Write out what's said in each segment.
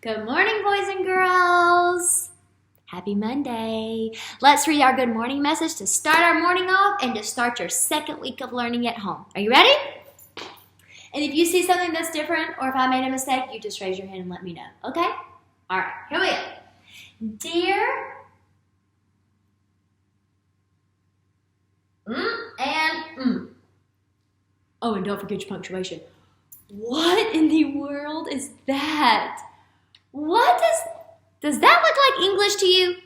Good morning, boys and girls. Happy Monday. Let's read our good morning message to start our morning off and to start your second week of learning at home. Are you ready? And if you see something that's different or if I made a mistake, you just raise your hand and let me know, okay? All right, here we go. Dear Oh, and don't forget your punctuation. What in the world is that? Does that look like English to you?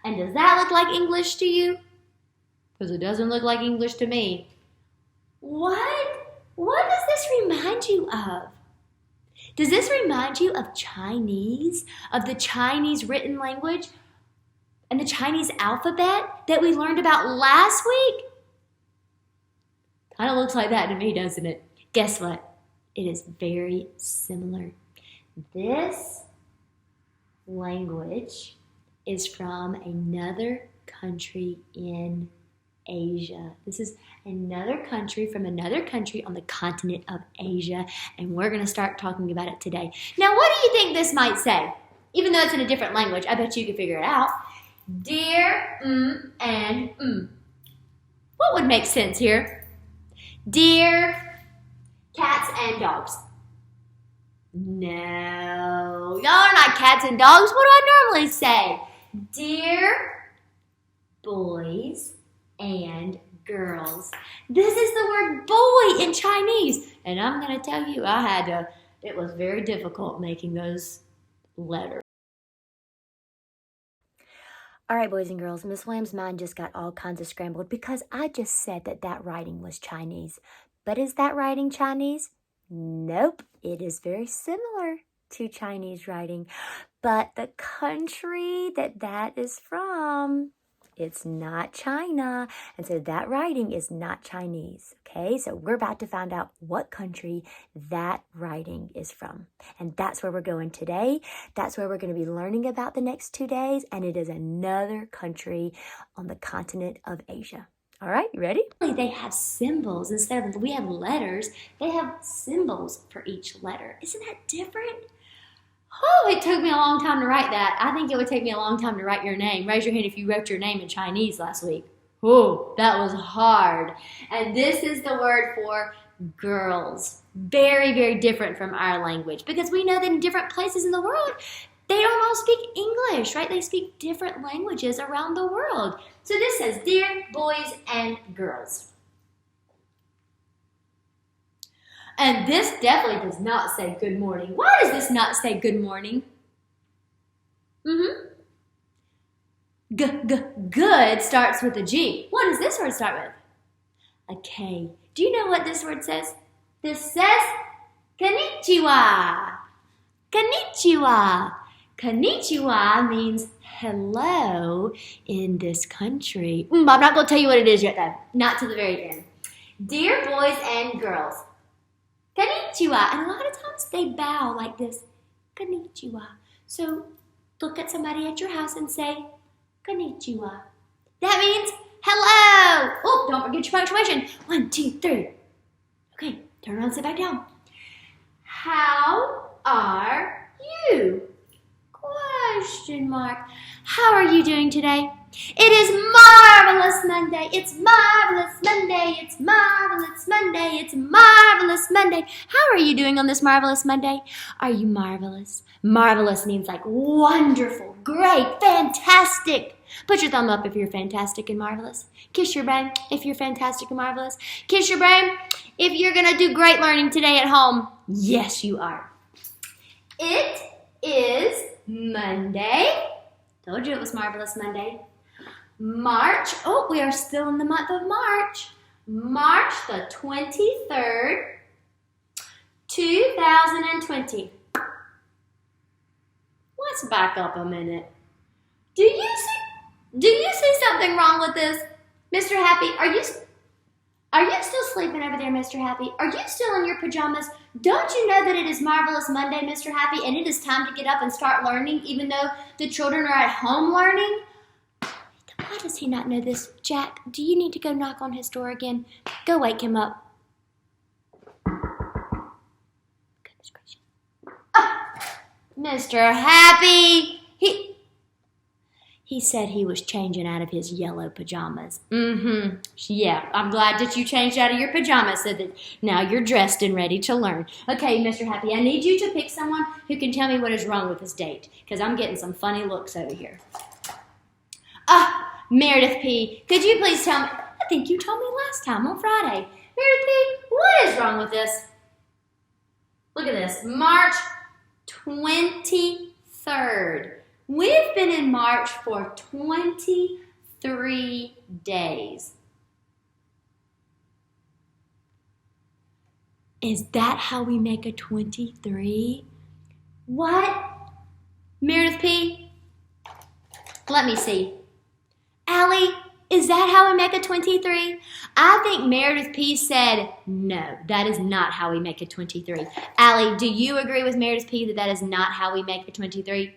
And does that look like English to you? Because it doesn't look like English to me. What does this remind you of? Does this remind you of Chinese, of the Chinese written language and the Chinese alphabet that we learned about last week? Kind of looks like that to me, doesn't it? Guess what? It is very similar. This language is from another country in Asia. This is another country from another country on the continent of Asia, and we're going to start talking about it today. Now, what do you think this might say? Even though it's in a different language, I bet you can figure it out. Dear and What would make sense here? Dear cats and dogs. No, y'all are not cats and dogs. What do I normally say? Dear boys and girls. This is the word boy in Chinese. And I'm going to tell you, it was very difficult making those letters. All right, boys and girls, Miss Lamb's mind just got all kinds of scrambled because I just said that writing was Chinese. But is that writing Chinese? Nope, it is very similar to Chinese writing. But the country that is from, it's not China. And so that writing is not Chinese, okay? So we're about to find out what country that writing is from. And that's where we're going today. That's where we're going to be learning about the next 2 days. And it is another country on the continent of Asia. All right, you ready? They have symbols. Instead of we have letters, they have symbols for each letter. Isn't that different? Oh, it took me a long time to write that. I think it would take me a long time to write your name. Raise your hand if you wrote your name in Chinese last week. Oh, that was hard. And this is the word for girls. Very, very different from our language because we know that in different places in the world, they don't all speak English, right? They speak different languages around the world. So this says, dear boys and girls. And this definitely does not say good morning. Why does this not say good morning? Good starts with a G. What does this word start with? A K. Do you know what this word says? This says konnichiwa. Konnichiwa. Konnichiwa means hello in this country. I'm not going to tell you what it is yet, though. Not to the very end. Dear boys and girls. Konnichiwa. And a lot of times they bow like this. Konnichiwa. So look at somebody at your house and say, Konnichiwa. That means hello. Oh, don't forget your punctuation. 1, 2, 3. Okay, turn around and sit back down. How are you? Question mark. How are you doing today? It is Marvelous Monday. It's Marvelous Monday. It's Marvelous Monday. It's Marvelous Monday. How are you doing on this Marvelous Monday? Are you marvelous? Marvelous means like wonderful, great, fantastic. Put your thumb up if you're fantastic and marvelous. Kiss your brain if you're fantastic and marvelous. Kiss your brain if you're going to do great learning today at home. Yes, you are. It is Monday. Told you it was Marvelous Monday. March. Oh, we are still in the month of March. March the 23rd, 2020. Let's back up a minute. Do you see something wrong with this? Mr. Happy, are you still sleeping over there, Mr. Happy? Are you still in your pajamas? Don't you know that it is Marvelous Monday, Mr. Happy, and it is time to get up and start learning even though the children are at home learning? Why does he not know this? Jack, do you need to go knock on his door again? Go wake him up. Goodness gracious. Mr. Happy, he said he was changing out of his yellow pajamas. Yeah, I'm glad that you changed out of your pajamas so that now you're dressed and ready to learn. Okay, Mr. Happy, I need you to pick someone who can tell me what is wrong with this date because I'm getting some funny looks over here. Meredith P., could you please tell me? I think you told me last time on Friday. Meredith P., what is wrong with this? Look at this, March 23rd. We've been in March for 23 days. Is that how we make a 23? What? Meredith P., let me see. Allie, is that how we make a 23? I think Meredith P. said, no, that is not how we make a 23. Allie, do you agree with Meredith P. that is not how we make a 23?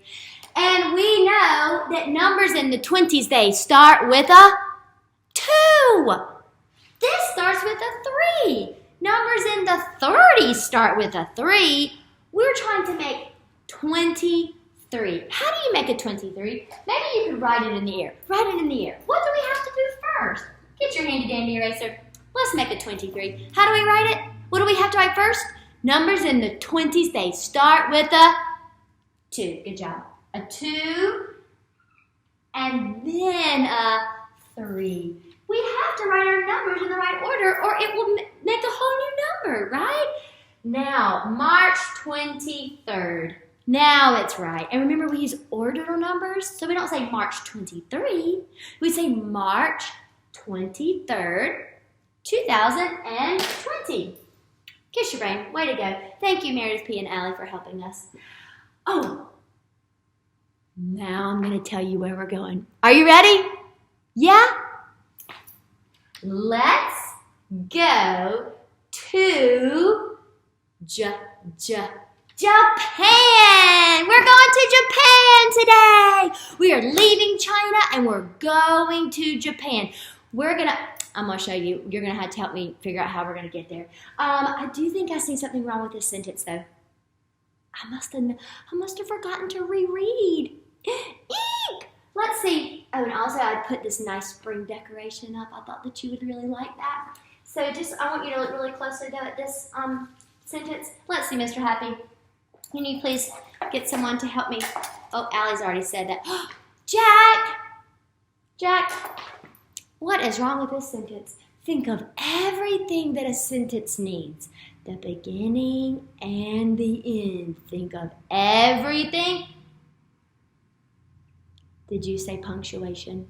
And we know that numbers in the 20s, they start with a 2. This starts with a 3. Numbers in the 30s start with a 3. We're trying to make 23. How do you make a 23? Maybe you could write it in the air. Write it in the air. What do we have to do first? Get your handy dandy eraser. Let's make a 23. How do we write it? What do we have to write first? Numbers in the 20s, they start with a 2. Good job. A 2 and then a 3. We have to write our numbers in the right order or it will make a whole new number, right? Now, March 23rd. Now it's right. And remember, we use ordinal numbers, so we don't say March 23. We say March 23rd, 2020. Kiss your brain. Way to go. Thank you, Meredith P. and Allie, for helping us. Oh, now I'm going to tell you where we're going. Are you ready? Yeah? Let's go to Japan! We're going to Japan today! We are leaving China and we're going to Japan. I'm going to show you. You're going to have to help me figure out how we're going to get there. I do think I see something wrong with this sentence though. I must have forgotten to reread. Eek! Let's see. Oh, and also I put this nice spring decoration up. I thought that you would really like that. So I want you to look really closely though at this sentence. Let's see, Mr. Happy. Can you please get someone to help me? Oh, Allie's already said that. Jack, what is wrong with this sentence? Think of everything that a sentence needs. The beginning and the end. Think of everything. Did you say punctuation?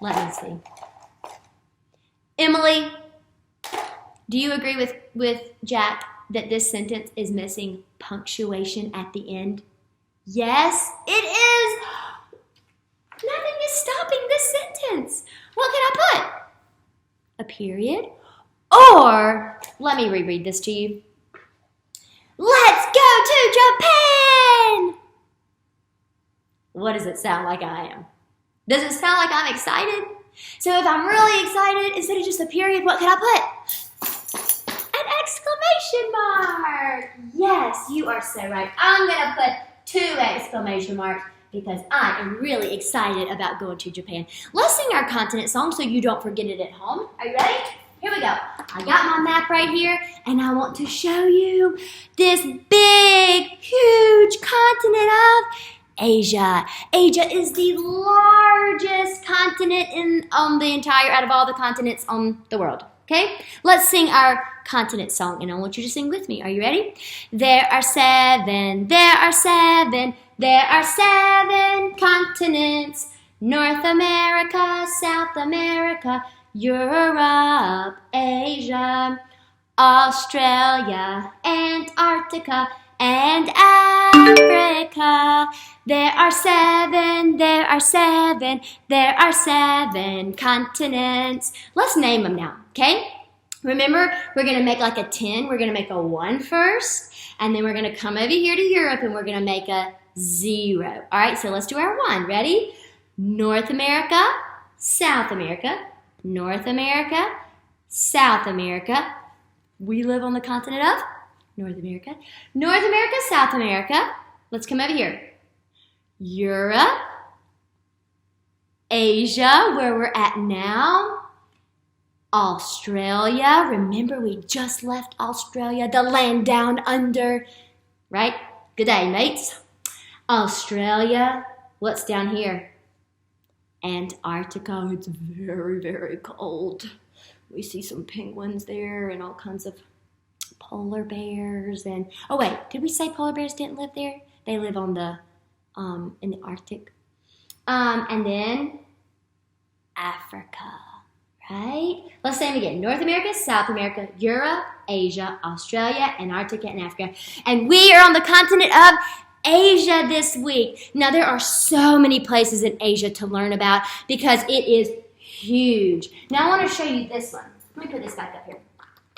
Let me see. Emily, do you agree with Jack that this sentence is missing punctuation at the end? Yes, it is. Nothing is stopping this sentence. What can I put? A period? Or, let me reread this to you. Let's go to Japan! What does it sound like I am? Does it sound like I'm excited? So if I'm really excited, instead of just a period, what can I put? An exclamation mark! Yes, you are so right. I'm going to put 2 exclamation marks because I am really excited about going to Japan. Let's sing our continent song so you don't forget it at home. Are you ready? Here we go. I got my map right here, and I want to show you this big, huge continent of Asia. Asia is the largest continent out of all the continents on the world. Okay? Let's sing our continent song, and I want you to sing with me. Are you ready? There are 7 continents. North America, South America, Europe, Asia, Australia, Antarctica, and Africa. There are 7 continents. Let's name them now, okay? Remember, we're going to make like a 10. We're going to make a 1 first, and then we're going to come over here to Europe, and we're going to make a 0. All right, so let's do our 1. Ready? North America, South America, North America, South America. We live on the continent of North America. North America, South America. Let's come over here. Europe, Asia, where we're at now. Australia. Remember, we just left Australia, the land down under. Right? Good day, mates. Australia. What's down here? Antarctica. It's very, very cold. We see some penguins there and all kinds of polar bears. And oh wait, did we say polar bears didn't live there? They live on the in the Arctic. And then Africa, right? Let's say them again. North America, South America, Europe, Asia, Australia, Antarctica, and Africa. And we are on the continent of Asia this week. Now, there are so many places in Asia to learn about because it is huge. Now, I want to show you this one. Let me put this back up here.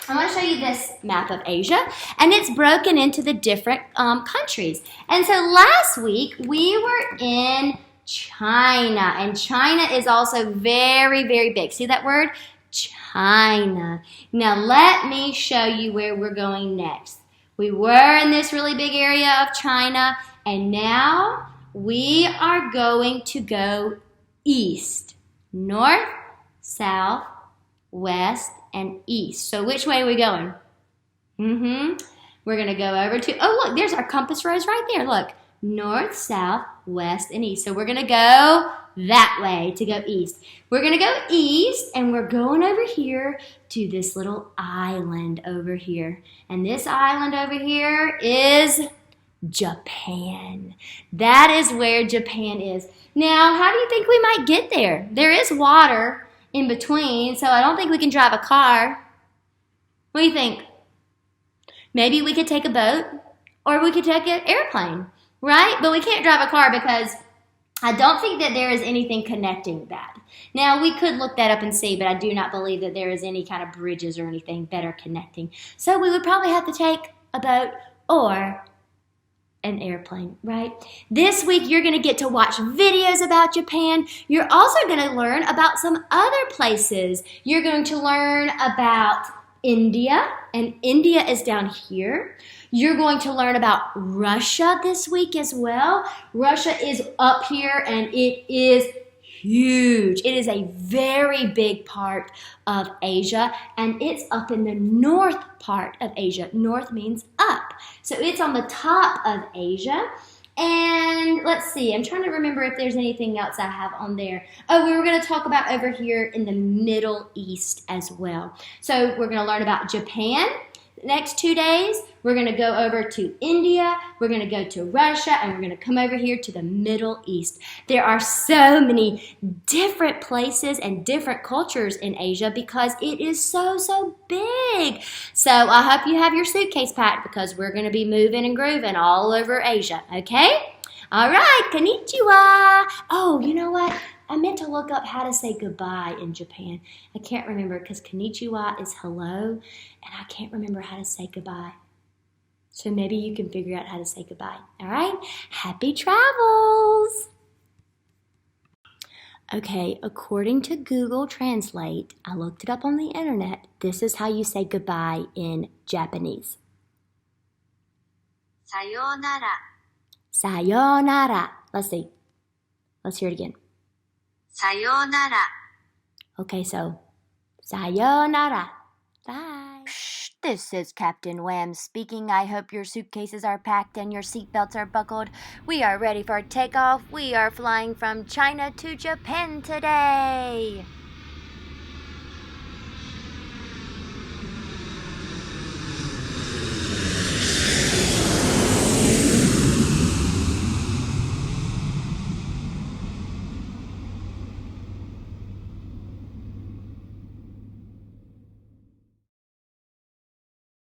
I want to show you this map of Asia, and it's broken into the different countries. And so last week, we were in China, and China is also very, very big. See that word? China. Now, let me show you where we're going next. We were in this really big area of China, and now we are going to go east. North, south, west, and east. So which way are we going? We're going to go over to, oh look, there's our compass rose right there. Look, north, south, west, and east. So we're going to go that way to go east. We're going to go east, and we're going over here to this little island over here. And this island over here is Japan. That is where Japan is. Now, how do you think we might get there? There is water in between, so I don't think we can drive a car. What do you think? Maybe we could take a boat, or we could take an airplane, right? But we can't drive a car because I don't think that there is anything connecting that. Now, we could look that up and see, but I do not believe that there is any kind of bridges or anything that are connecting. So we would probably have to take a boat or an airplane, right? This week, you're going to get to watch videos about Japan. You're also going to learn about some other places. You're going to learn about India, and India is down here. You're going to learn about Russia this week as well. Russia is up here, and it is huge. It is a very big part of Asia, and it's up in the north part of Asia. North means up. So it's on the top of Asia. And let's see, I'm trying to remember if there's anything else I have on there. Oh, we were going to talk about over here in the Middle East as well. So we're going to learn about Japan. Next 2 days, we're going to go over to India, we're going to go to Russia, and we're going to come over here to the Middle East. There are so many different places and different cultures in Asia because it is so big. So I hope you have your suitcase packed because we're going to be moving and grooving all over Asia, okay? All right, konnichiwa. Oh, you know what? I meant to look up how to say goodbye in Japan. I can't remember because konnichiwa is hello, and I can't remember how to say goodbye. So maybe you can figure out how to say goodbye. All right? Happy travels! Okay, according to Google Translate, I looked it up on the internet. This is how you say goodbye in Japanese. Sayonara. Sayonara. Let's see. Let's hear it again. Sayonara. Okay, so sayonara. Bye. This is Captain Wham speaking. I hope your suitcases are packed and your seatbelts are buckled. We are ready for takeoff. We are flying from China to Japan today.